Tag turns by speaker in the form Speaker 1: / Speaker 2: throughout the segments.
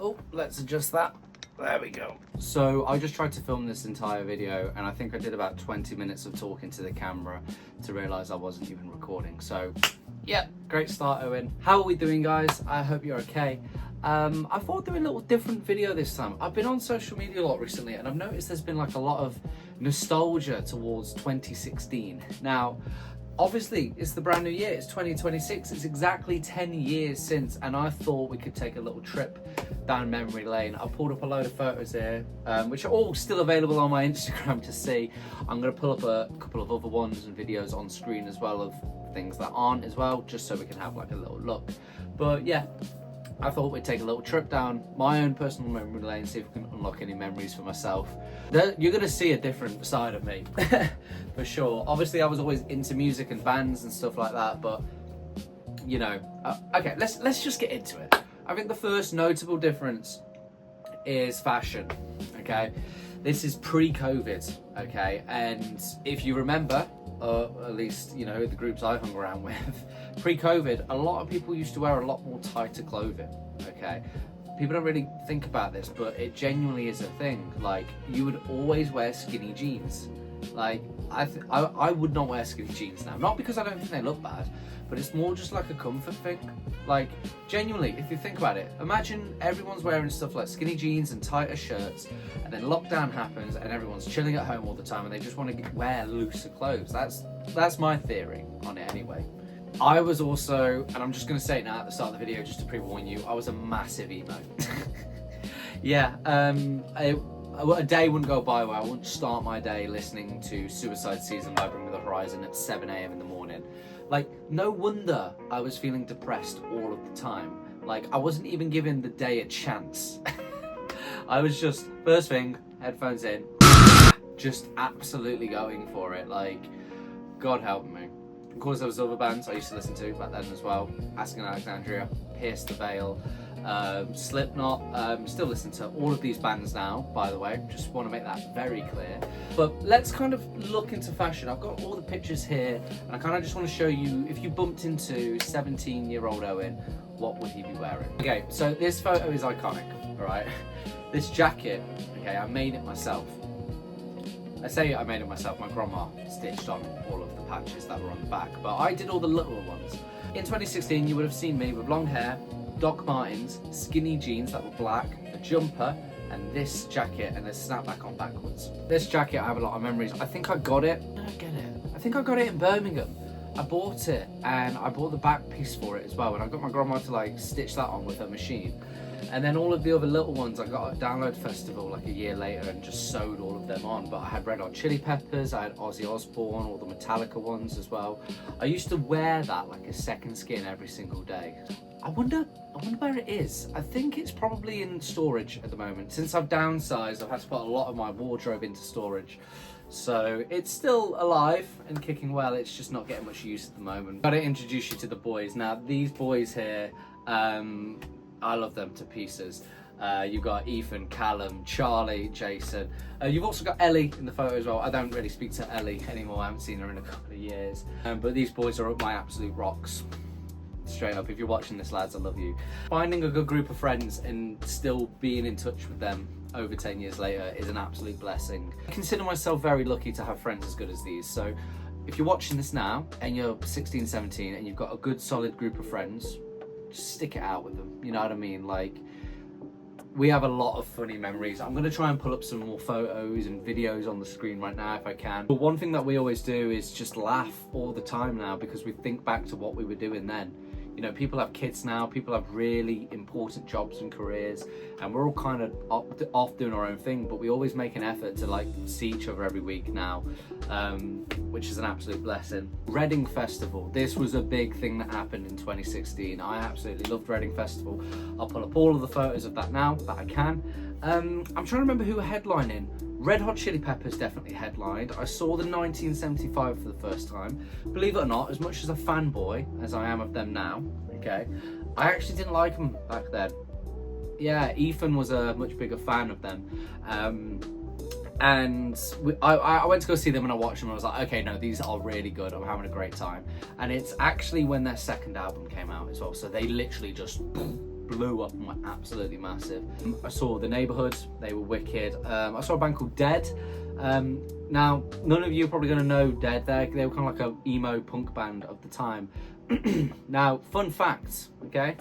Speaker 1: Oh, let's adjust that. There we go. So I just tried to film this entire video and I think I did about 20 minutes of talking to the camera to realise I wasn't even recording. So yeah, great start, Owen. How are we doing, guys? I hope you're okay. I thought I'd do a little different video this time. I've been on social media a lot recently and I've noticed there's been like a lot of nostalgia towards 2016. Now, obviously, it's the brand new year, it's 2026, it's exactly 10 years since, and I thought we could take a little trip down memory lane. I pulled up a load of photos here, which are all still available on my Instagram to see. I'm going to pull up a couple of other ones and videos on screen as well of things that aren't as well, just so we can have like a little look. But yeah, I thought we'd take a little trip down my own personal memory lane, see if we can unlock any memories for myself. You're going to see a different side of me, for sure. Obviously, I was always into music and bands and stuff like that, but, you know, okay, let's just get into it. I think the first notable difference is fashion, okay? This is pre-COVID, okay? And if you remember, at least, you know, the groups I've hung around with, pre-COVID, a lot of people used to wear a lot more tighter clothing, okay? People don't really think about this, but it genuinely is a thing. Like, you would always wear skinny jeans. Like, I would not wear skinny jeans now. Not because I don't think they look bad, but it's more just like a comfort thing. Like, genuinely, if you think about it, imagine everyone's wearing stuff like skinny jeans and tighter shirts, and then lockdown happens and everyone's chilling at home all the time and they just want to wear looser clothes. That's my theory on it anyway. I was also, and I'm just going to say it now at the start of the video just to pre-warn you, I was a massive emo. Yeah, a day wouldn't go by where I wouldn't start my day listening to Suicide Season by Bring Me the Horizon at 7 AM in the morning. Like, no wonder I was feeling depressed all of the time. Like, I wasn't even giving the day a chance. I was just, first thing, headphones in, just absolutely going for it. Like, God help me. Of course, there was other bands I used to listen to back then as well. Asking Alexandria, Pierce the Veil, Slipknot. Still listen to all of these bands now, by the way. Just want to make that very clear. But let's kind of look into fashion. I've got all the pictures here, and I kind of just want to show you, if you bumped into 17-year-old Owen, what would he be wearing? Okay, so this photo is iconic, all right? This jacket, okay, I made it myself. I say I made it myself, my grandma stitched on all of the patches that were on the back, but I did all the little ones. In 2016, you would have seen me with long hair, Doc Martens, skinny jeans that were black, a jumper, and this jacket, and a snapback on backwards. This jacket, I have a lot of memories. I think I got it, I don't get it. I think I got it in Birmingham. I bought it, and I bought the back piece for it as well, and I got my grandma to like stitch that on with her machine. And then all of the other little ones I got at Download Festival like a year later and just sewed all of them on. But I had Red Hot Chili Peppers, I had Ozzy Osbourne, all the Metallica ones as well. I used to wear that like a second skin every single day. I wonder where it is. I think it's probably in storage at the moment. Since I've downsized, I've had to put a lot of my wardrobe into storage. So it's still alive and kicking well, it's just not getting much use at the moment. Gotta introduce you to the boys. Now, these boys here, I love them to pieces. You've got Ethan, Callum, Charlie, Jason. You've also got Ellie in the photo as well. I don't really speak to Ellie anymore. I haven't seen her in a couple of years. But these boys are my absolute rocks. Straight up, if you're watching this, lads, I love you. Finding a good group of friends and still being in touch with them over 10 years later is an absolute blessing. I consider myself very lucky to have friends as good as these. So if you're watching this now and you're 16, 17 and you've got a good solid group of friends, just stick it out with them, you know what I mean? Like, we have a lot of funny memories. I'm going to try and pull up some more photos and videos on the screen right now if I can. But one thing that we always do is just laugh all the time now because we think back to what we were doing then. You know, people have kids now, people have really important jobs and careers, and we're all kind of off doing our own thing, but we always make an effort to like see each other every week now, which is an absolute blessing. Reading Festival, this was a big thing that happened in 2016. I absolutely loved Reading Festival. I'll pull up all of the photos of that now that I can. I'm trying to remember who were headlining. Red Hot Chili Peppers definitely headlined. I saw the 1975 for the first time. Believe it or not, as much as a fanboy as I am of them now, okay, I actually didn't like them back then. Yeah, Ethan was a much bigger fan of them. And I went to go see them and I watched them and I was like, okay, no, these are really good. I'm having a great time. And it's actually when their second album came out as well. So they literally just blew up and were absolutely massive. I saw The Neighbourhood, they were wicked. I saw a band called Dead. Now, none of you are probably going to know Dead. They were kind of like an emo punk band of the time. Now, fun fact, okay?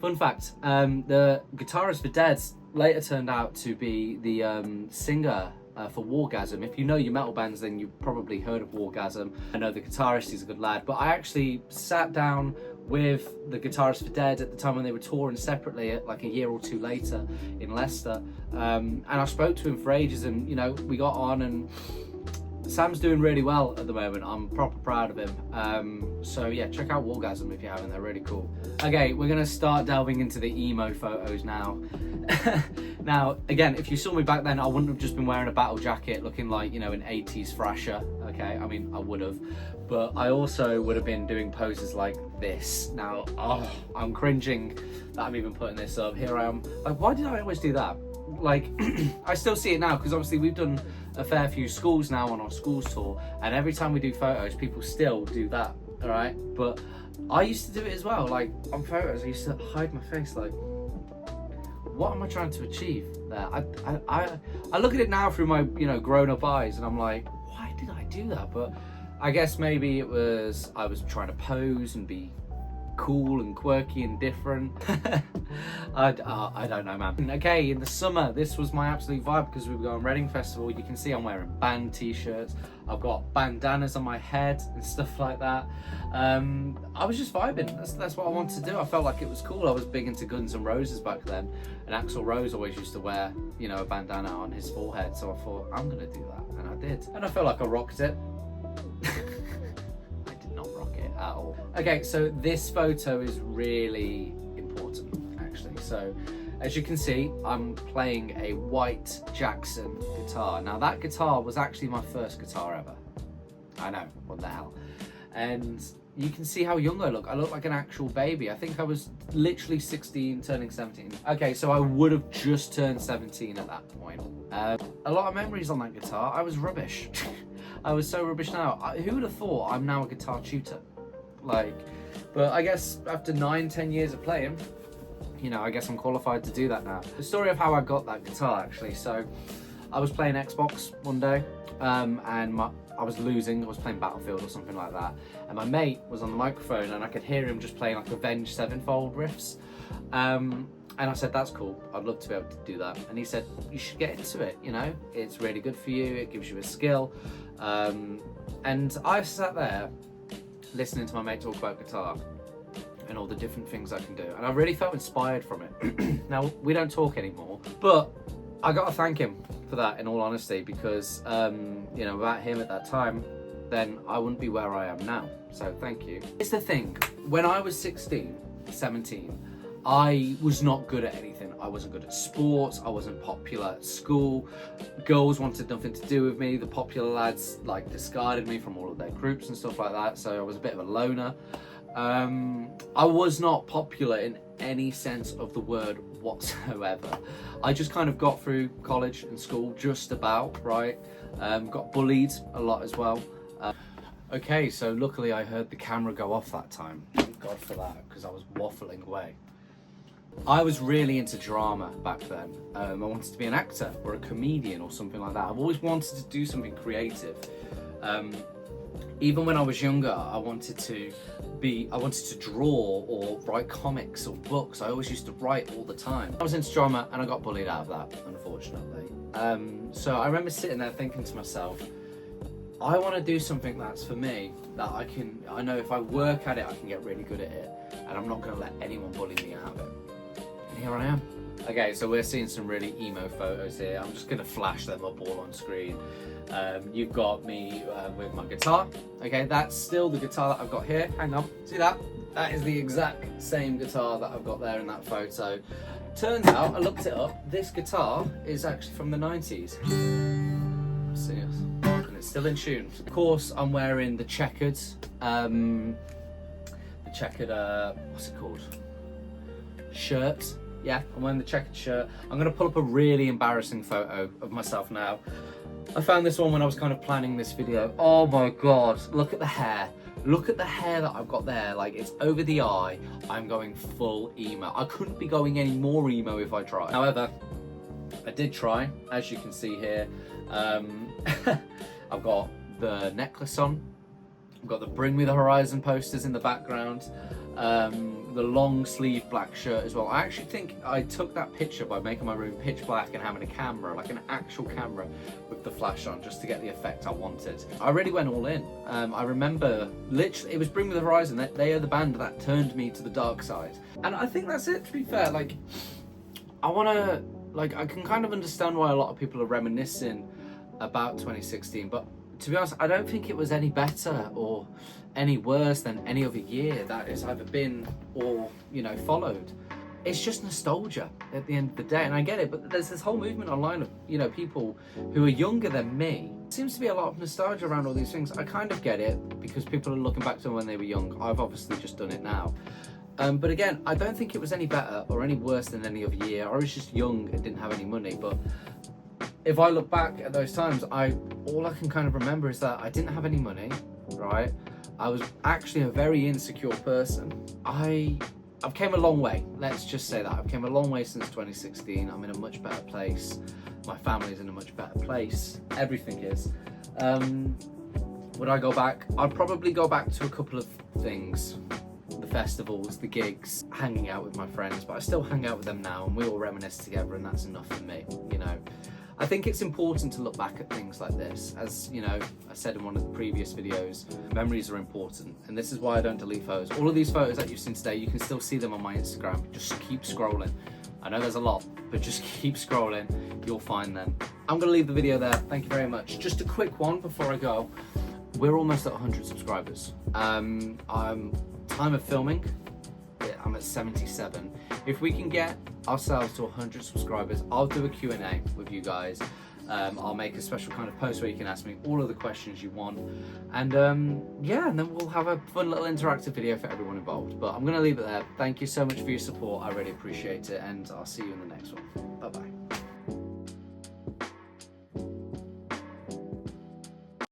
Speaker 1: Fun fact, the guitarist for Dead later turned out to be the singer for Wargasm. If you know your metal bands, then you've probably heard of Wargasm. I know the guitarist, he's a good lad, but I actually sat down with the guitarist for Dead at the time when they were touring separately, like a year or two later in Leicester, and I spoke to him for ages, and you know, we got on, and Sam's doing really well at the moment. I'm proper proud of him. So yeah, check out Wargasm if you haven't, they're really cool. Okay, we're gonna start delving into the emo photos now. Now, again, if you saw me back then, I wouldn't have just been wearing a battle jacket looking like, you know, an 80s thrasher, okay? I mean, I would have, but I also would have been doing poses like this. Now, oh, I'm cringing that I'm even putting this up. Here I am. Like, why did I always do that? Like, I still see it now, because obviously we've done a fair few schools now on our schools tour, and every time we do photos, people still do that, all right? But I used to do it as well. Like, on photos, I used to hide my face, like, what am I trying to achieve there? I look at it now through my, you know, grown-up eyes, and I'm like, why did I do that? But I guess maybe it was, I was trying to pose and be cool and quirky and different. I don't know, man. Okay, in the summer, this was my absolute vibe because we were going Reading Festival. You can see I'm wearing band t-shirts. I've got bandanas on my head and stuff like that. I was just vibing. That's what I wanted to do. I felt like it was cool. I was big into Guns N' Roses back then, and Axl Rose always used to wear, you know, a bandana on his forehead. So I thought, I'm gonna do that, and I did. And I felt like I rocked it. I did not rock it at all. Okay, so this photo is really important, actually. So, as you can see, I'm playing a white Jackson guitar. Now, that guitar was actually my first guitar ever. I know, what the hell. And you can see how young I look. I look like an actual baby. I think I was literally 16, turning 17. Okay, so I would have just turned 17 at that point. A lot of memories on that guitar. I was rubbish. I was so rubbish now. Who would have thought I'm now a guitar tutor? Like, but I guess after 9-10 years of playing, you know, I guess I'm qualified to do that now. The story of how I got that guitar, actually. So I was playing Xbox one day, and I was losing. I was playing Battlefield or something like that, and my mate was on the microphone, and I could hear him just playing like Avenged Sevenfold riffs. And I said, that's cool, I'd love to be able to do that. And he said, you should get into it, you know, it's really good for you, it gives you a skill. And I sat there listening to my mate talk about guitar and all the different things I can do, and I really felt inspired from it. Now, we don't talk anymore, but I gotta thank him for that, in all honesty, because you know, without him at that time, then I wouldn't be where I am now. So thank you. It's the thing, when I was 16, 17, I was not good at anything. I wasn't good at sports, I wasn't popular at school, girls wanted nothing to do with me, the popular lads like discarded me from all of their groups and stuff like that, so I was a bit of a loner. I was not popular in any sense of the word whatsoever. I just kind of got through college and school just about, right? Got bullied a lot as well. Okay, so luckily I heard the camera go off that time. Thank God for that, because I was waffling away. I was really into drama back then. I wanted to be an actor or a comedian or something like that. I've always wanted to do something creative. Even when I was younger, I wanted to draw or write comics or books. I always used to write all the time. I was into drama and I got bullied out of that, unfortunately. So I remember sitting there thinking to myself, I want to do something that's for me, that I know if I work at it, I can get really good at it, and I'm not going to let anyone bully me out of it. And here I am. Okay, so we're seeing some really emo photos here. I'm just going to flash them up all on screen. You've got me with my guitar. Okay, that's still the guitar that I've got here. Hang on, see that? That is the exact same guitar that I've got there in that photo. Turns out, I looked it up, this guitar is actually from the 90s. Serious. And it's still in tune. Of course, I'm wearing the checkered, what's it called? Shirt. Yeah, I'm wearing the checkered shirt. I'm gonna pull up a really embarrassing photo of myself now. I found this one when I was kind of planning this video. Oh my God, look at the hair. Look at the hair that I've got there, like it's over the eye. I'm going full emo. I couldn't be going any more emo if I tried. However, I did try, as you can see here. I've got the necklace on, I've got the Bring Me the Horizon posters in the background, the long sleeve black shirt as well. I actually think I took that picture by making my room pitch black and having a camera, like an actual camera with the flash on, just to get the effect I wanted. I really went all in. I remember literally, it was Bring Me the Horizon. They are the band that turned me to the dark side. And I think that's it, to be fair. Like, I can kind of understand why a lot of people are reminiscing about 2016, but to be honest, I don't think it was any better or any worse than any other year that has either been or, you know, followed. It's just nostalgia at the end of the day, and I get it, but there's this whole movement online of, you know, people who are younger than me. Seems to be a lot of nostalgia around all these things. I kind of get it, because people are looking back to when they were young. I've obviously just done it now. But again, I don't think it was any better or any worse than any other year. I was just young and didn't have any money, but if I look back at those times, all I can kind of remember is that I didn't have any money, right? I was actually a very insecure person. I've came a long way, let's just say that. I've came a long way since 2016. I'm in a much better place. My family's in a much better place. Everything is. Would I go back? I'd probably go back to a couple of things. The festivals, the gigs, hanging out with my friends, but I still hang out with them now and we all reminisce together, and that's enough for me, you know. I think it's important to look back at things like this. As you know, I said in one of the previous videos, memories are important, and this is why I don't delete photos. All of these photos that you've seen today, you can still see them on my Instagram. Just keep scrolling. I know there's a lot, but just keep scrolling, you'll find them. I'm gonna leave the video there. Thank you very much. Just a quick one before I go. We're almost at 100 subscribers. Time of filming, I'm at 77. If we can get ourselves to 100 subscribers, I'll do a Q&A with you guys. I'll make a special kind of post where you can ask me all of the questions you want. And yeah, and then we'll have a fun little interactive video for everyone involved. But I'm gonna leave it there. Thank you so much for your support. I really appreciate it. And I'll see you in the next one. Bye-bye.